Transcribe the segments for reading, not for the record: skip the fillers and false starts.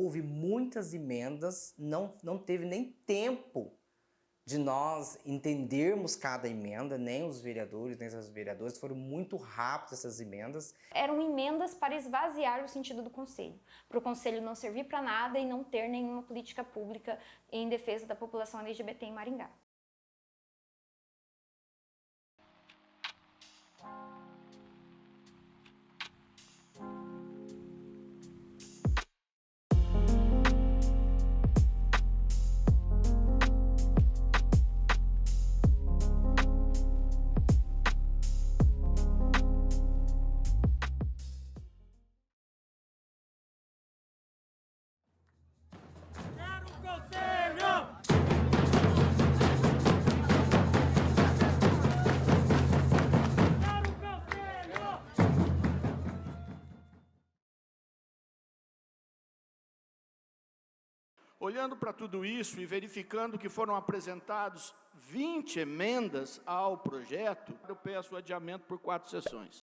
houve muitas emendas, não teve nem tempo de nós entendermos cada emenda, nem os vereadores, nem as vereadoras, foram muito rápidas essas emendas. Eram emendas para esvaziar o sentido do Conselho, para o Conselho não servir para nada e não ter nenhuma política pública em defesa da população LGBT em Maringá. Olhando para tudo isso e verificando que foram apresentados 20 emendas ao projeto, eu peço o adiamento por 4 sessões.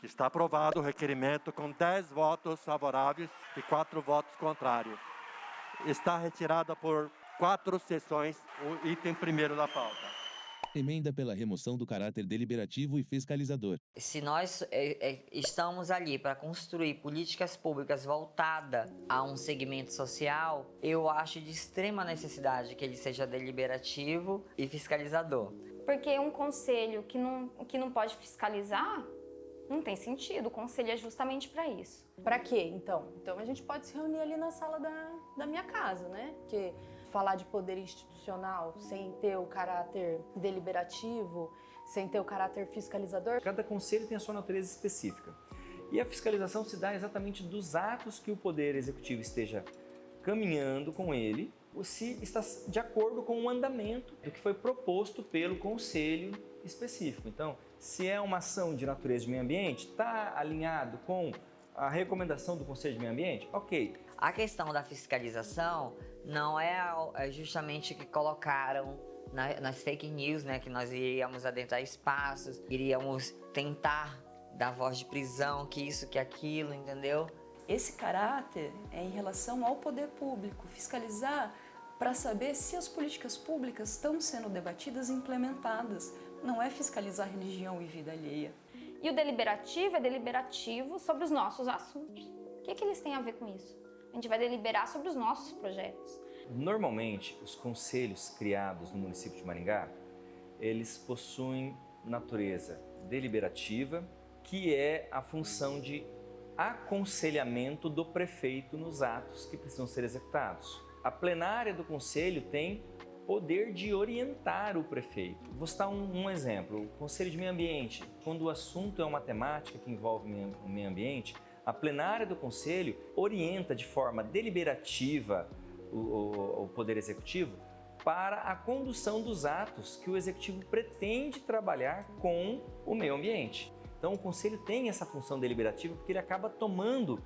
Está aprovado o requerimento com 10 votos favoráveis e 4 votos contrários. Está retirada por 4 sessões o item primeiro da pauta. Emenda pela remoção do caráter deliberativo e fiscalizador. Se nós estamos ali para construir políticas públicas voltadas a um segmento social, eu acho de extrema necessidade que ele seja deliberativo e fiscalizador. Porque um conselho que não pode fiscalizar, não tem sentido. O conselho é justamente para isso. Para quê, então? Então a gente pode se reunir ali na sala da minha casa, né? Porque falar de poder institucional sem ter o caráter deliberativo, sem ter o caráter fiscalizador. Cada conselho tem a sua natureza específica. E a fiscalização se dá exatamente dos atos que o Poder Executivo esteja caminhando com ele, ou se está de acordo com o andamento do que foi proposto pelo conselho específico. Então, se é uma ação de natureza de meio ambiente, está alinhado com a recomendação do Conselho de Meio Ambiente? Ok. A questão da fiscalização não é justamente o que colocaram nas fake news, né? Que nós iríamos adentrar espaços, iríamos tentar dar voz de prisão, que isso, que aquilo, entendeu? Esse caráter é em relação ao poder público, fiscalizar para saber se as políticas públicas estão sendo debatidas e implementadas. Não é fiscalizar religião e vida alheia. E o deliberativo é deliberativo sobre os nossos assuntos. O que eles têm a ver com isso? A gente vai deliberar sobre os nossos projetos. Normalmente, os conselhos criados no município de Maringá, eles possuem natureza deliberativa, que é a função de aconselhamento do prefeito nos atos que precisam ser executados. A plenária do conselho tem poder de orientar o prefeito. Vou citar um exemplo, o Conselho de Meio Ambiente. Quando o assunto é uma temática que envolve o meio ambiente, a plenária do conselho orienta de forma deliberativa o Poder Executivo para a condução dos atos que o Executivo pretende trabalhar com o meio ambiente. Então o conselho tem essa função deliberativa porque ele acaba tomando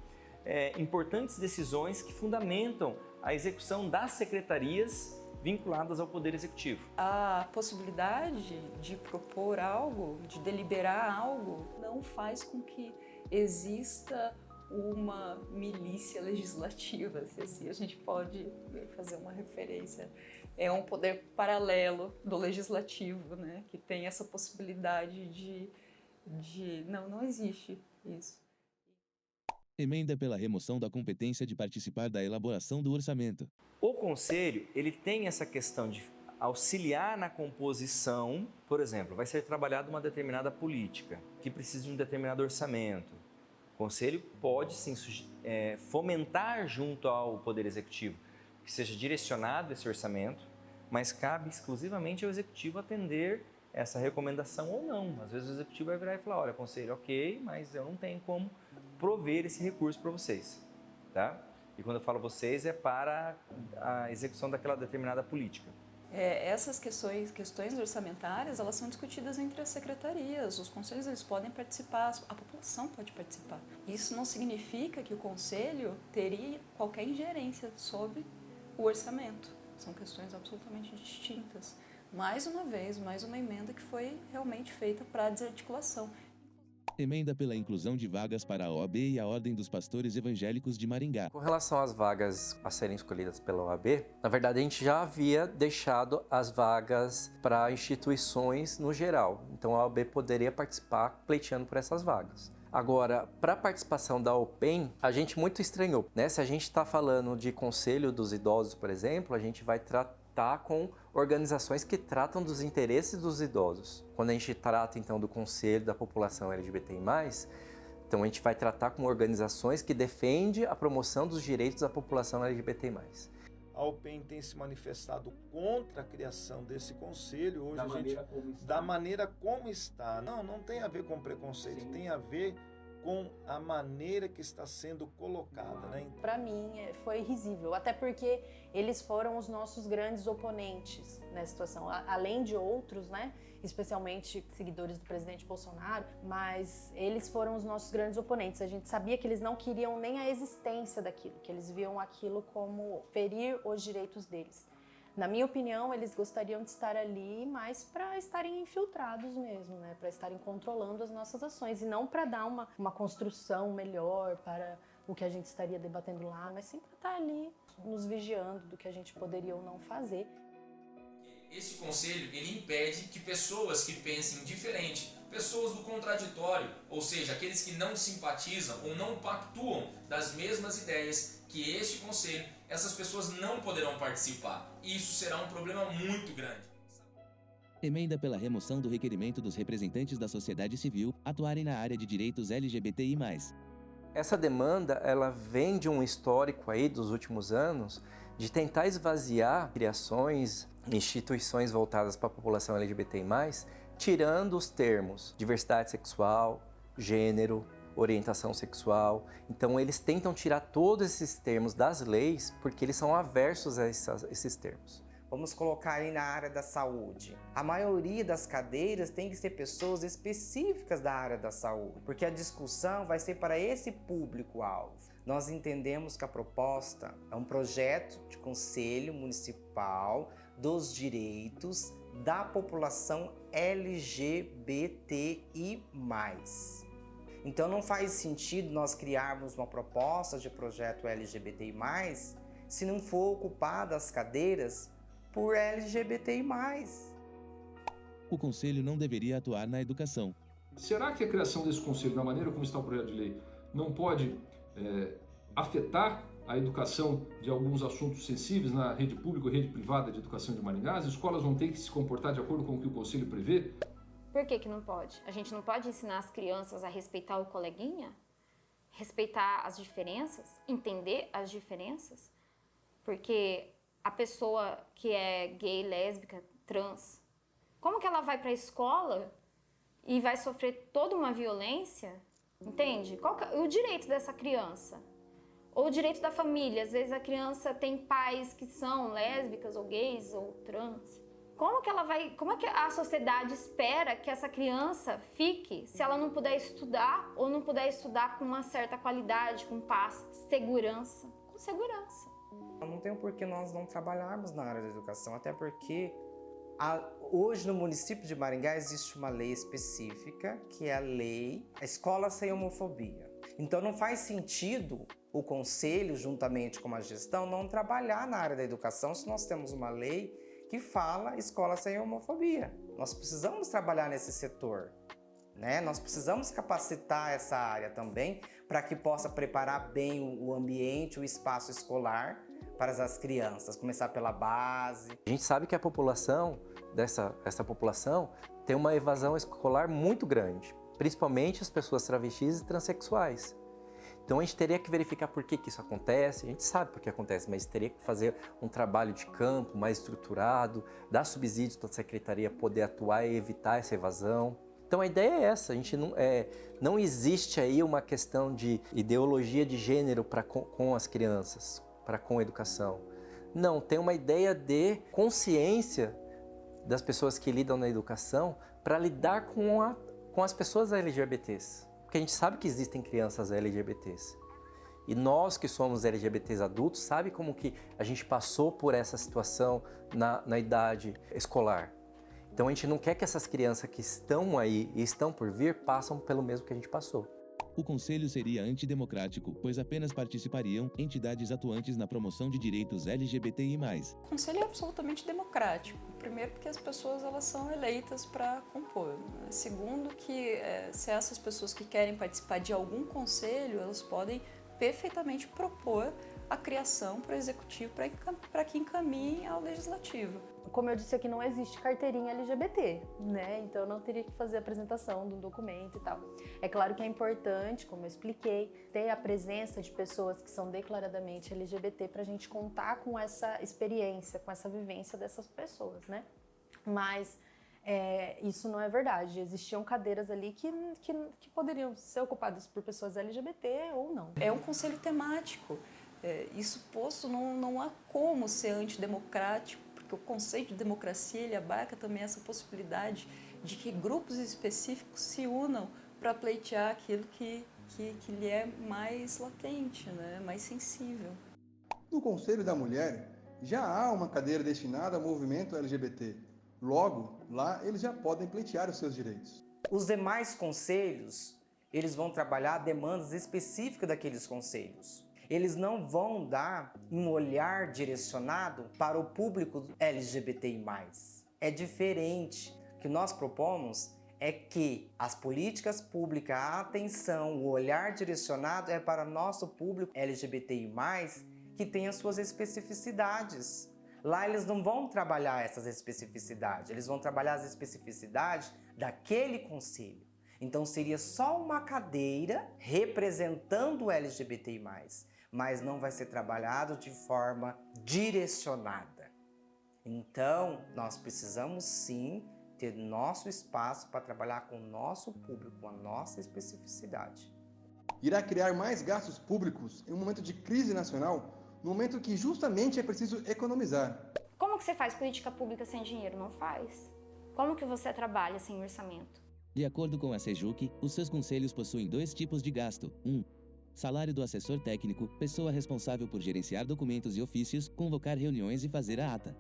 importantes decisões que fundamentam a execução das secretarias vinculadas ao Poder Executivo. A possibilidade de propor algo, de deliberar algo, não faz com que exista uma milícia legislativa, se assim a gente pode fazer uma referência. É um poder paralelo do legislativo, né, que tem essa possibilidade de... Não existe isso. Emenda pela remoção da competência de participar da elaboração do orçamento. O Conselho, ele tem essa questão de auxiliar na composição, por exemplo, vai ser trabalhada uma determinada política que precisa de um determinado orçamento. O Conselho pode sim fomentar junto ao Poder Executivo que seja direcionado esse orçamento, mas cabe exclusivamente ao Executivo atender essa recomendação ou não. Às vezes o Executivo vai virar e falar, olha, Conselho, ok, mas eu não tenho como prover esse recurso para vocês, tá? E quando eu falo vocês, é para a execução daquela determinada política. Essas questões orçamentárias, elas são discutidas entre as secretarias, os conselhos eles podem participar, a população pode participar. Isso não significa que o conselho teria qualquer ingerência sobre o orçamento. São questões absolutamente distintas. Mais uma vez, mais uma emenda que foi realmente feita para a desarticulação. Emenda pela inclusão de vagas para a OAB e a Ordem dos Pastores Evangélicos de Maringá. Com relação às vagas a serem escolhidas pela OAB, na verdade a gente já havia deixado as vagas para instituições no geral. Então a OAB poderia participar pleiteando por essas vagas. Agora, para a participação da OPEM, a gente muito estranhou, né? Se a gente está falando de Conselho dos Idosos, por exemplo, a gente vai tratar com organizações que tratam dos interesses dos idosos. Quando a gente trata, então, do Conselho da População LGBTI+, então a gente vai tratar com organizações que defendem a promoção dos direitos da população LGBTI+. A OPEM tem se manifestado contra a criação desse conselho hoje da maneira como está. Não tem a ver com preconceito, sim, tem a ver com a maneira que está sendo colocada, né? Para mim foi risível, até porque eles foram os nossos grandes oponentes nessa situação, além de outros, né? Especialmente seguidores do presidente Bolsonaro, mas eles foram os nossos grandes oponentes. A gente sabia que eles não queriam nem a existência daquilo, que eles viam aquilo como ferir os direitos deles. Na minha opinião, eles gostariam de estar ali mais para estarem infiltrados mesmo, né? Para estarem controlando as nossas ações e não para dar uma construção melhor para o que a gente estaria debatendo lá, mas sim para estar ali nos vigiando do que a gente poderia ou não fazer. Esse conselho, ele impede que pessoas que pensem diferente, pessoas do contraditório, ou seja, aqueles que não simpatizam ou não pactuam das mesmas ideias que este conselho, essas pessoas não poderão participar. E isso será um problema muito grande. Emenda pela remoção do requerimento dos representantes da sociedade civil atuarem na área de direitos LGBTI+. Essa demanda, ela vem de um histórico aí dos últimos anos de tentar esvaziar criações, instituições voltadas para a população LGBTI+, tirando os termos diversidade sexual, gênero, orientação sexual. Então eles tentam tirar todos esses termos das leis porque eles são aversos a esses termos. Vamos colocar aí na área da saúde. A maioria das cadeiras tem que ser pessoas específicas da área da saúde, porque a discussão vai ser para esse público-alvo. Nós entendemos que a proposta é um projeto de Conselho Municipal dos Direitos da População LGBTI+. Então não faz sentido nós criarmos uma proposta de projeto LGBTI+, se não for ocupada as cadeiras por LGBTI+. O Conselho não deveria atuar na educação. Será que a criação desse Conselho, da maneira como está o projeto de lei, não pode afetar a educação de alguns assuntos sensíveis na rede pública e rede privada de educação de Maringá? As escolas vão ter que se comportar de acordo com o que o Conselho prevê? Por que não pode? A gente não pode ensinar as crianças a respeitar o coleguinha? Respeitar as diferenças? Entender as diferenças? Porque a pessoa que é gay, lésbica, trans, como que ela vai para a escola e vai sofrer toda uma violência? Entende? Qual que é o direito dessa criança? Ou o direito da família? Às vezes a criança tem pais que são lésbicas ou gays ou trans. Como é que a sociedade espera que essa criança fique se ela não puder estudar ou não puder estudar com uma certa qualidade, com paz, segurança? Com segurança. Não tem por que nós não trabalharmos na área da educação, até porque hoje no município de Maringá existe uma lei específica, que é a Escola Sem Homofobia. Então não faz sentido o conselho, juntamente com a gestão, não trabalhar na área da educação se nós temos uma lei que fala Escola Sem Homofobia. Nós precisamos trabalhar nesse setor, né? Nós precisamos capacitar essa área também para que possa preparar bem o ambiente, o espaço escolar para as crianças, começar pela base. A gente sabe que a população, essa população, tem uma evasão escolar muito grande, principalmente as pessoas travestis e transexuais. Então a gente teria que verificar por que isso acontece, a gente sabe por que acontece, mas teria que fazer um trabalho de campo mais estruturado, dar subsídios para a secretaria poder atuar e evitar essa evasão. Então a ideia é essa, a gente não existe aí uma questão de ideologia de gênero com as crianças, com a educação. Não, tem uma ideia de consciência das pessoas que lidam na educação para lidar com as pessoas LGBTs. Porque a gente sabe que existem crianças LGBTs. E nós que somos LGBTs adultos, sabe como que a gente passou por essa situação na idade escolar. Então a gente não quer que essas crianças que estão aí e estão por vir passem pelo mesmo que a gente passou. O conselho seria antidemocrático, pois apenas participariam entidades atuantes na promoção de direitos LGBTI+. O conselho é absolutamente democrático. Primeiro, porque as pessoas elas são eleitas para compor. Segundo, que se essas pessoas que querem participar de algum conselho, elas podem perfeitamente propor a criação para o executivo para que encaminhe ao legislativo. Como eu disse aqui, não existe carteirinha LGBT, né? Então eu não teria que fazer a apresentação do documento e tal. É claro que é importante, como eu expliquei, ter a presença de pessoas que são declaradamente LGBT para a gente contar com essa experiência, com essa vivência dessas pessoas, né? Mas isso não é verdade. Existiam cadeiras ali que poderiam ser ocupadas por pessoas LGBT ou não. É um conselho temático. Isso posto, não há como ser antidemocrático, porque o conceito de democracia ele abarca também essa possibilidade de que grupos específicos se unam para pleitear aquilo que lhe é mais latente, né? Mais sensível. No Conselho da Mulher, já há uma cadeira destinada ao movimento LGBT. Logo, lá eles já podem pleitear os seus direitos. Os demais conselhos, eles vão trabalhar demandas específicas daqueles conselhos. Eles não vão dar um olhar direcionado para o público LGBTI+. É diferente. O que nós propomos é que as políticas públicas, a atenção, o olhar direcionado é para nosso público LGBTI+, que tem as suas especificidades. Lá eles não vão trabalhar essas especificidades, eles vão trabalhar as especificidades daquele conselho. Então seria só uma cadeira representando o LGBTI+, mas não vai ser trabalhado de forma direcionada. Então, nós precisamos sim ter nosso espaço para trabalhar com o nosso público, com a nossa especificidade. Irá criar mais gastos públicos em um momento de crise nacional, no momento que justamente é preciso economizar. Como que você faz política pública sem dinheiro? Não faz. Como que você trabalha sem orçamento? De acordo com a SEJUC, os seus conselhos possuem 2 tipos de gasto. 1. Salário do assessor técnico, pessoa responsável por gerenciar documentos e ofícios, convocar reuniões e fazer a ata.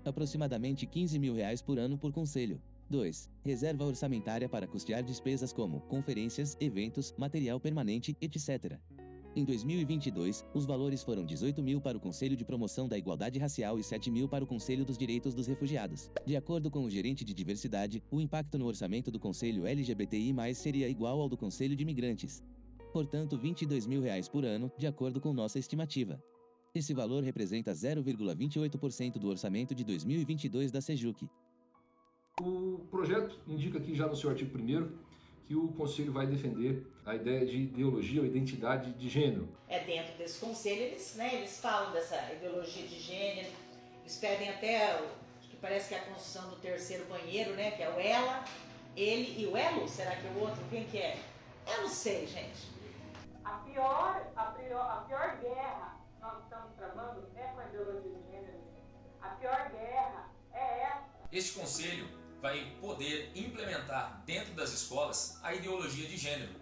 Aproximadamente R$15 mil por ano por conselho. 2. Reserva orçamentária para custear despesas como conferências, eventos, material permanente, etc. Em 2022, os valores foram 18 mil para o Conselho de Promoção da Igualdade Racial e 7 mil para o Conselho dos Direitos dos Refugiados. De acordo com o gerente de diversidade, o impacto no orçamento do Conselho LGBTI+, seria igual ao do Conselho de Imigrantes. Portanto, R$22 mil por ano, de acordo com nossa estimativa. Esse valor representa 0,28% do orçamento de 2022 da SEJUC. O projeto indica aqui já no seu artigo 1º que o Conselho vai defender a ideia de ideologia ou identidade de gênero. Dentro desse Conselho, eles falam dessa ideologia de gênero, eles pedem até, que parece que é a construção do 3º banheiro, né, que é o ela, ele e o elo, será que é o outro? Quem que é? Eu não sei, gente. A pior guerra que nós estamos travando é com a ideologia de gênero. A pior guerra é essa. Este conselho vai poder implementar dentro das escolas a ideologia de gênero.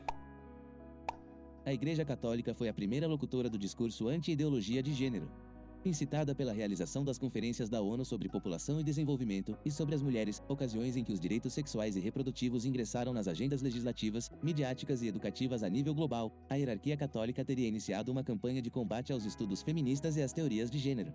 A Igreja Católica foi a primeira locutora do discurso anti-ideologia de gênero, incitada pela realização das conferências da ONU sobre população e desenvolvimento e sobre as mulheres, ocasiões em que os direitos sexuais e reprodutivos ingressaram nas agendas legislativas, midiáticas e educativas a nível global. A hierarquia católica teria iniciado uma campanha de combate aos estudos feministas e às teorias de gênero.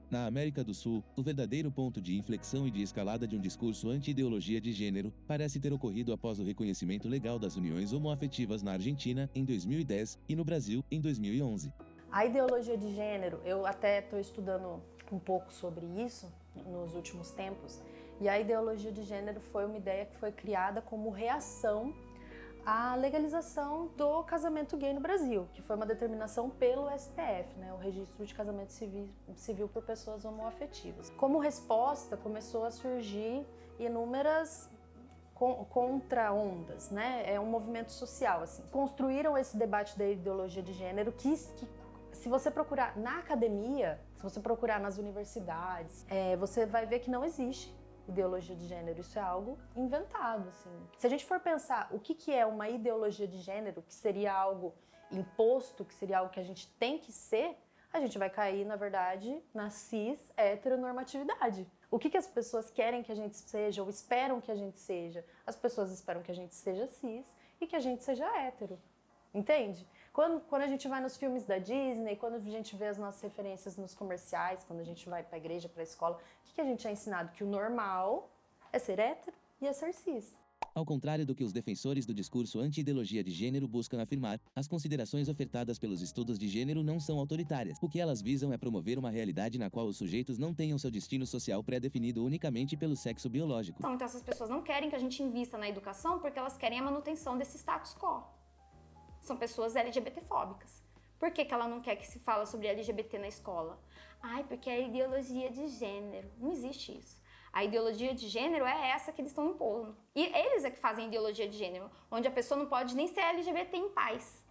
Na América do Sul, o verdadeiro ponto de inflexão e de escalada de um discurso anti-ideologia de gênero parece ter ocorrido após o reconhecimento legal das uniões homoafetivas na Argentina, em 2010, e no Brasil, em 2011. A ideologia de gênero, eu até estou estudando um pouco sobre isso nos últimos tempos, e a ideologia de gênero foi uma ideia que foi criada como reação à legalização do casamento gay no Brasil, que foi uma determinação pelo STF, né, o Registro de Casamento Civil por Pessoas Homoafetivas. Como resposta, começou a surgir inúmeras contra-ondas, né? É um movimento social, assim. Construíram esse debate da ideologia de gênero que se você procurar na academia, se você procurar nas universidades, você vai ver que não existe ideologia de gênero. Isso é algo inventado, assim. Se a gente for pensar o que é uma ideologia de gênero, que seria algo imposto, que seria algo que a gente tem que ser, a gente vai cair, na verdade, na cis heteronormatividade. O que as pessoas querem que a gente seja ou esperam que a gente seja? As pessoas esperam que a gente seja cis e que a gente seja hétero. Entende? Quando a gente vai nos filmes da Disney, quando a gente vê as nossas referências nos comerciais, quando a gente vai para a igreja, para a escola, o que a gente é ensinado? Que o normal é ser hétero e é ser cis. Ao contrário do que os defensores do discurso anti-ideologia de gênero buscam afirmar, as considerações ofertadas pelos estudos de gênero não são autoritárias. O que elas visam é promover uma realidade na qual os sujeitos não tenham seu destino social pré-definido unicamente pelo sexo biológico. Então essas pessoas não querem que a gente invista na educação porque elas querem a manutenção desse status quo. São pessoas LGBTfóbicas. Por que ela não quer que se fale sobre LGBT na escola? Ai, porque é ideologia de gênero. Não existe isso. A ideologia de gênero é essa que eles estão impondo. E eles é que fazem ideologia de gênero, onde a pessoa não pode nem ser LGBT em paz.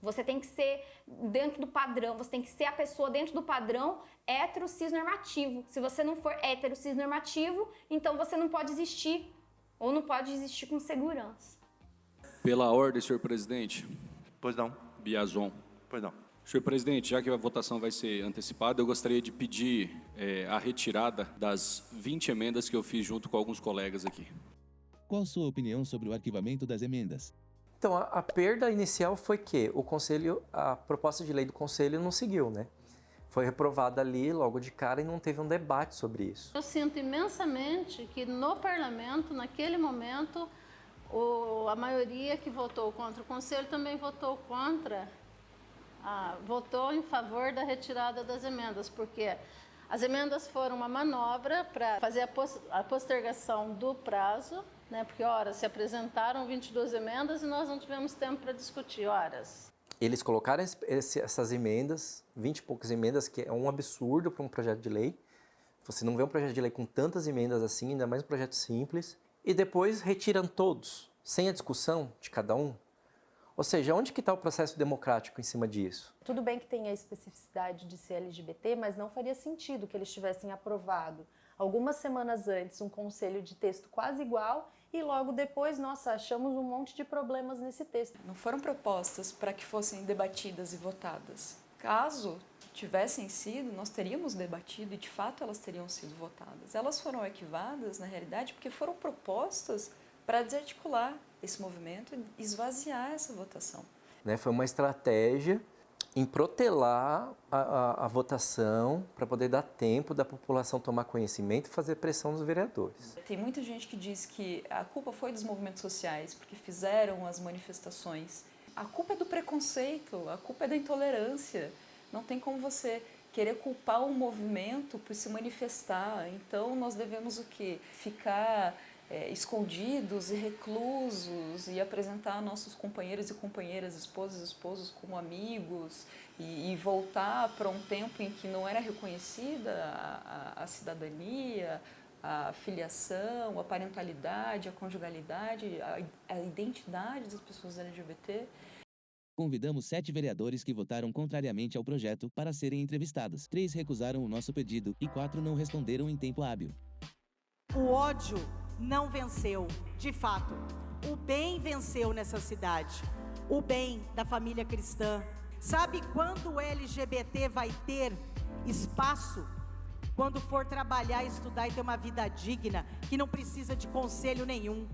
Você tem que ser dentro do padrão, você tem que ser a pessoa dentro do padrão hétero cis-normativo. Se você não for hétero cis-normativo, então você não pode existir, ou não pode existir com segurança. Pela ordem, senhor presidente. Pois não. Biazon. Pois não. Senhor presidente, já que a votação vai ser antecipada, eu gostaria de pedir a retirada das 20 emendas que eu fiz junto com alguns colegas aqui. Qual sua opinião sobre o arquivamento das emendas? Então, a perda inicial foi que a proposta de lei do Conselho não seguiu, né? Foi reprovada ali logo de cara e não teve um debate sobre isso. Eu sinto imensamente que no parlamento, naquele momento, a maioria que votou contra o Conselho também votou votou em favor da retirada das emendas, porque as emendas foram uma manobra para fazer a postergação do prazo, né? Porque, se apresentaram 22 emendas e nós não tivemos tempo para discutir, Eles colocaram essas emendas, 20 e poucas emendas, que é um absurdo para um projeto de lei. Você não vê um projeto de lei com tantas emendas assim, ainda mais um projeto simples. E depois retiram todos, sem a discussão de cada um. Ou seja, onde que está o processo democrático em cima disso? Tudo bem que tem a especificidade de ser LGBT, mas não faria sentido que eles tivessem aprovado algumas semanas antes um conselho de texto quase igual e logo depois, achamos um monte de problemas nesse texto. Não foram propostas para que fossem debatidas e votadas. Caso tivessem sido, nós teríamos debatido e de fato elas teriam sido votadas. Elas foram arquivadas, na realidade, porque foram propostas para desarticular esse movimento e esvaziar essa votação. Foi uma estratégia em protelar a votação para poder dar tempo da população tomar conhecimento e fazer pressão nos vereadores. Tem muita gente que diz que a culpa foi dos movimentos sociais porque fizeram as manifestações. A culpa é do preconceito, a culpa é da intolerância. Não tem como você querer culpar um movimento por se manifestar. Então nós devemos o quê? Ficar escondidos e reclusos e apresentar nossos companheiros e companheiras, esposas e esposos como amigos e voltar para um tempo em que não era reconhecida a cidadania, a filiação, a parentalidade, a conjugalidade, a identidade das pessoas LGBT. Convidamos 7 vereadores que votaram contrariamente ao projeto para serem entrevistados. 3 recusaram o nosso pedido e 4 não responderam em tempo hábil. O ódio não venceu, de fato. O bem venceu nessa cidade. O bem da família cristã. Sabe quando o LGBT vai ter espaço? Quando for trabalhar, estudar e ter uma vida digna, que não precisa de conselho nenhum.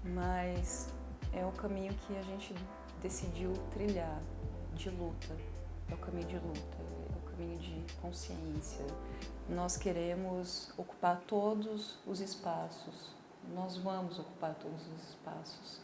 Mas é o caminho que a gente decidiu trilhar, de luta. É o caminho de luta, é o caminho de consciência. Nós queremos ocupar todos os espaços. Nós vamos ocupar todos os espaços.